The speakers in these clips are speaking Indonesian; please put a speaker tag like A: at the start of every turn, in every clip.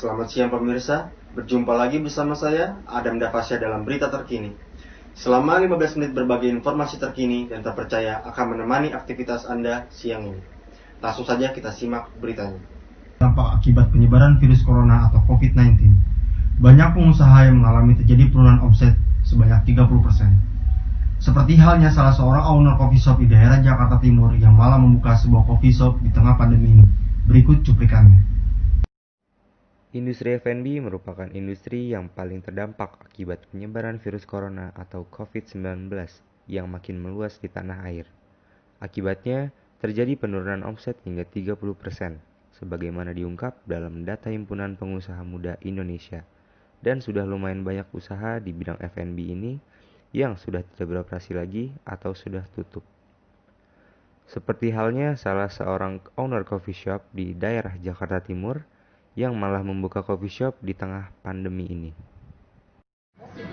A: Selamat siang pemirsa, berjumpa lagi bersama saya, Adam Davasya dalam berita terkini. Selama 15 menit berbagi informasi terkini dan terpercaya akan menemani aktivitas Anda siang ini. Langsung saja kita simak beritanya. Dampak akibat penyebaran virus corona atau COVID-19. Banyak pengusaha yang mengalami terjadi penurunan omset sebanyak 30%. Seperti halnya salah seorang owner coffee shop di daerah Jakarta Timur yang malah membuka sebuah coffee shop di tengah pandemi ini. Berikut cuplikannya.
B: Industri F&B merupakan industri yang paling terdampak akibat penyebaran virus corona atau COVID-19 yang makin meluas di tanah air. Akibatnya, terjadi penurunan omset hingga 30%, sebagaimana diungkap dalam data Himpunan Pengusaha Muda Indonesia. Dan sudah lumayan banyak usaha di bidang F&B ini yang sudah tidak beroperasi lagi atau sudah tutup. Seperti halnya salah seorang owner coffee shop di daerah Jakarta Timur yang malah membuka coffee shop di tengah pandemi ini.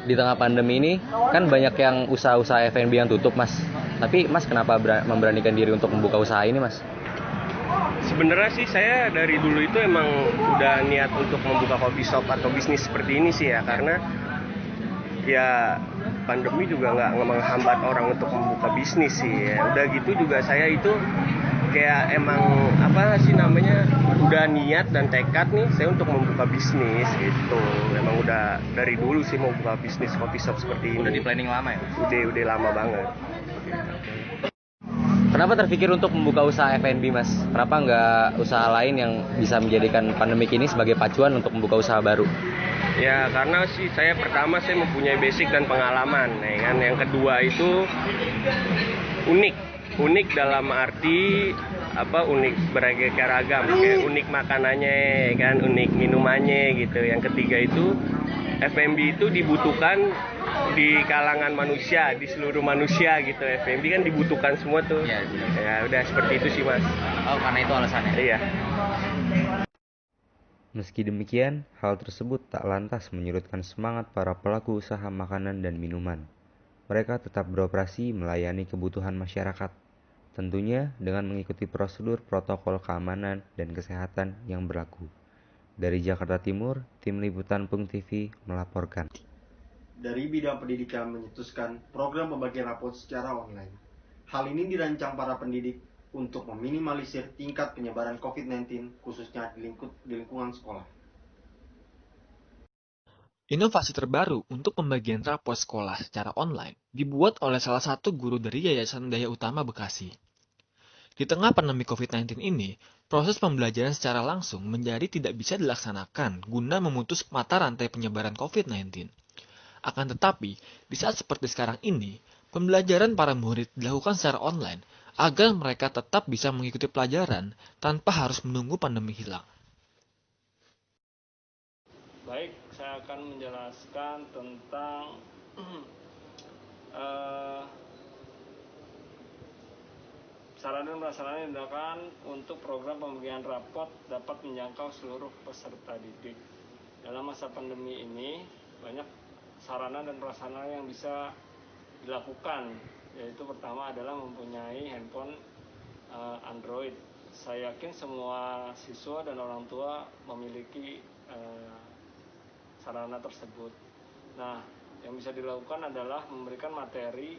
C: Di tengah pandemi ini kan banyak yang usaha-usaha F&B yang tutup, Mas. Tapi Mas kenapa memberanikan diri untuk membuka usaha ini, Mas?
D: Sebenarnya sih saya dari dulu itu emang udah niat untuk membuka coffee shop atau bisnis seperti ini sih ya, karena ya pandemi juga nggak menghambat orang untuk membuka bisnis sih ya. Udah gitu juga saya itu kayak emang udah niat dan tekad nih saya untuk membuka bisnis gitu. Memang udah dari dulu sih mau buka bisnis coffee shop seperti ini.
C: Udah di planning lama ya?
D: Udah lama banget.
C: Kenapa terpikir untuk membuka usaha F&B, Mas? Kenapa nggak usaha lain yang bisa menjadikan pandemik ini sebagai pacuan untuk membuka usaha baru?
D: Ya karena sih saya mempunyai basic dan pengalaman, ya kan. Yang kedua itu unik dalam arti unik beraneka ragam, kayak unik makanannya kan, unik minumannya gitu. Yang ketiga itu F&B itu dibutuhkan di kalangan manusia, di seluruh manusia gitu. F&B kan dibutuhkan semua tuh. Ya udah seperti itu sih, Mas.
C: Oh, karena itu alasannya.
D: Iya.
B: Meski demikian, hal tersebut tak lantas menyurutkan semangat para pelaku usaha makanan dan minuman. Mereka tetap beroperasi melayani kebutuhan masyarakat, tentunya dengan mengikuti prosedur protokol keamanan dan kesehatan yang berlaku. Dari Jakarta Timur, Tim Liputan Pung TV melaporkan.
A: Dari bidang pendidikan menyetuskan program pembagian rapot secara online. Hal ini dirancang para pendidik untuk meminimalisir tingkat penyebaran COVID-19 khususnya di lingkungan sekolah.
E: Inovasi terbaru untuk pembagian rapot sekolah secara online dibuat oleh salah satu guru dari Yayasan Daya Utama Bekasi. Di tengah pandemi COVID-19 ini, proses pembelajaran secara langsung menjadi tidak bisa dilaksanakan guna memutus mata rantai penyebaran COVID-19. Akan tetapi, di saat seperti sekarang ini, pembelajaran para murid dilakukan secara online agar mereka tetap bisa mengikuti pelajaran tanpa harus menunggu pandemi hilang.
F: Baik, saya akan menjelaskan tentang saran dan prasarana yang digunakan untuk program pembagian rapot dapat menjangkau seluruh peserta didik. Dalam masa pandemi ini, banyak sarana dan prasarana yang bisa dilakukan, yaitu pertama adalah mempunyai handphone Android. Saya yakin semua siswa dan orang tua memiliki sarana tersebut. Nah, yang bisa dilakukan adalah memberikan materi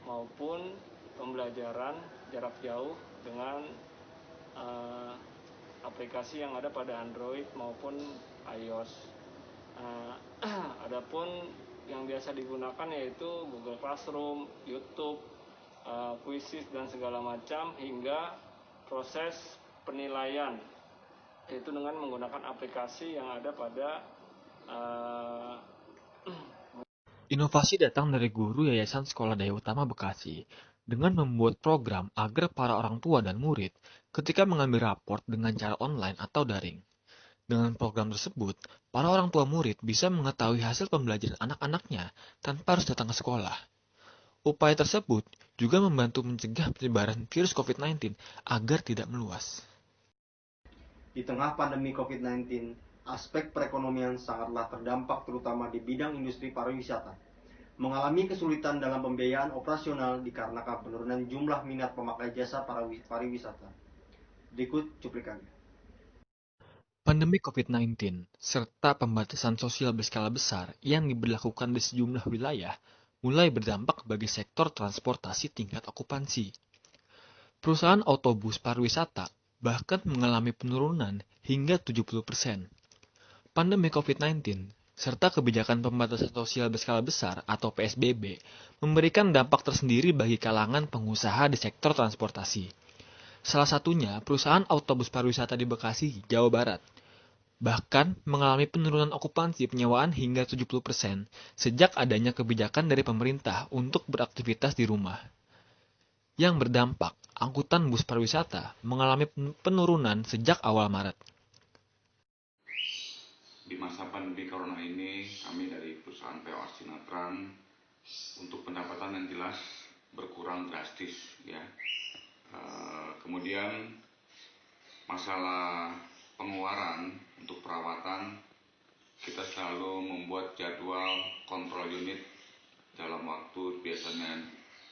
F: maupun pembelajaran jarak jauh dengan aplikasi yang ada pada Android maupun iOS. Adapun yang biasa digunakan yaitu Google Classroom, YouTube, Quizzes dan segala macam, hingga proses penilaian, yaitu dengan menggunakan aplikasi yang ada pada
E: Inovasi datang dari guru Yayasan Sekolah Daya Utama Bekasi dengan membuat program agar para orang tua dan murid ketika mengambil raport dengan cara online atau daring. Dengan program tersebut, para orang tua murid bisa mengetahui hasil pembelajaran anak-anaknya tanpa harus datang ke sekolah. Upaya tersebut juga membantu mencegah penyebaran virus COVID-19 agar tidak meluas.
A: Di tengah pandemi COVID-19, aspek perekonomian sangatlah terdampak terutama di bidang industri pariwisata. Mengalami kesulitan dalam pembiayaan operasional dikarenakan penurunan jumlah minat pemakai jasa pariwisata. Berikut cuplikannya.
E: Pandemi COVID-19 serta pembatasan sosial berskala besar yang diberlakukan di sejumlah wilayah mulai berdampak bagi sektor transportasi tingkat okupansi. Perusahaan otobus pariwisata bahkan mengalami penurunan hingga 70%. Pandemi COVID-19 serta kebijakan pembatasan sosial berskala besar atau PSBB memberikan dampak tersendiri bagi kalangan pengusaha di sektor transportasi. Salah satunya perusahaan otobus pariwisata di Bekasi, Jawa Barat. Bahkan mengalami penurunan okupansi penyewaan hingga 70% sejak adanya kebijakan dari pemerintah untuk beraktivitas di rumah. Yang berdampak, angkutan bus pariwisata mengalami penurunan sejak awal Maret.
G: Di masa pandemi corona ini, kami dari perusahaan PO Arsinatran untuk pendapatan yang jelas berkurang drastis, ya. Kemudian masalah pengeluaran untuk perawatan, kita selalu membuat jadwal kontrol unit dalam waktu biasanya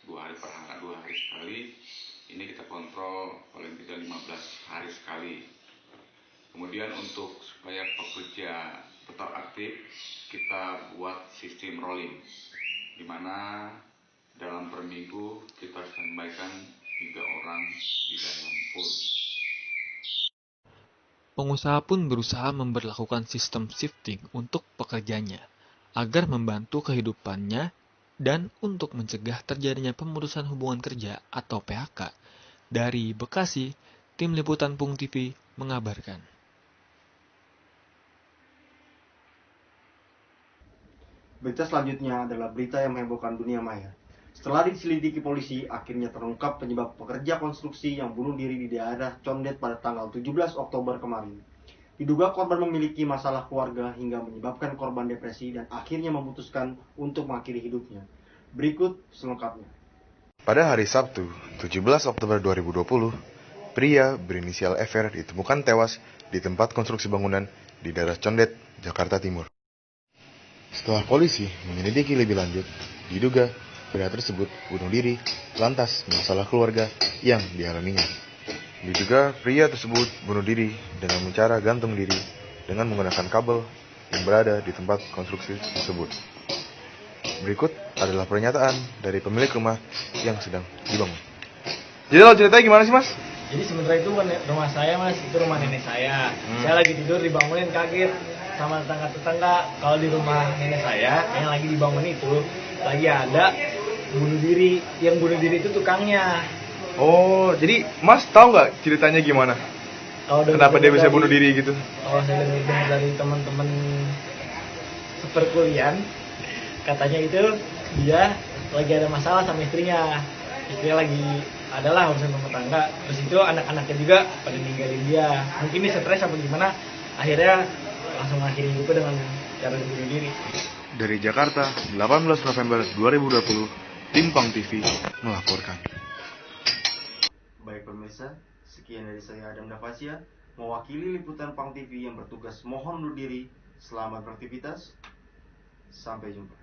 G: 2 hari sekali. Ini kita kontrol paling tidak 15 hari sekali. Kemudian untuk supaya pekerja tetap aktif, kita buat sistem rolling, di mana dalam per minggu kita standby-kan 3 orang di dalam pool.
E: Pengusaha pun berusaha memberlakukan sistem shifting untuk pekerjanya, agar membantu kehidupannya dan untuk mencegah terjadinya pemutusan hubungan kerja atau PHK. Dari Bekasi, Tim Liputan Pung TV mengabarkan.
A: Berita selanjutnya adalah berita yang menghebohkan dunia maya. Setelah diselidiki polisi, akhirnya terungkap penyebab pekerja konstruksi yang bunuh diri di daerah Condet pada tanggal 17 Oktober kemarin. Diduga korban memiliki masalah keluarga hingga menyebabkan korban depresi dan akhirnya memutuskan untuk mengakhiri hidupnya. Berikut selengkapnya.
H: Pada hari Sabtu, 17 Oktober 2020, pria berinisial FR ditemukan tewas di tempat konstruksi bangunan di daerah Condet, Jakarta Timur. Setelah polisi menyelidiki lebih lanjut, diduga pria tersebut bunuh diri lantas masalah keluarga yang dialaminya. Diduga pria tersebut bunuh diri dengan cara gantung diri dengan menggunakan kabel yang berada di tempat konstruksi tersebut. Berikut adalah pernyataan dari pemilik rumah yang sedang dibangun. Jadi lo ceritanya gimana sih, Mas?
I: Jadi sebenarnya itu bukan rumah saya, Mas, itu rumah nenek saya. Saya lagi tidur dibangunin, kaget sama tetangga-tetangga kalau di rumah nenek saya yang lagi dibangun itu lagi ada bunuh diri. Yang bunuh diri itu tukangnya.
H: Oh, jadi Mas tahu nggak ceritanya gimana? Kenapa dia bisa bunuh diri gitu?
I: Kalau saya dengar dari teman-teman seperkuliahan, katanya itu dia lagi ada masalah sama istrinya. Istrinya lagi adalah urusan rumah tangga. Terus itu anak-anaknya juga pada ninggalin dia. Mungkin dia stres apa gimana, akhirnya langsung mengakhiri hidupnya dengan cara bunuh diri.
H: Dari Jakarta, 18 November 2020, Tim Pang TV melaporkan.
A: Baik pemirsa, sekian dari saya Adam Davasia, mewakili liputan Pang TV yang bertugas mohon undur diri. Selamat beraktivitas, sampai jumpa.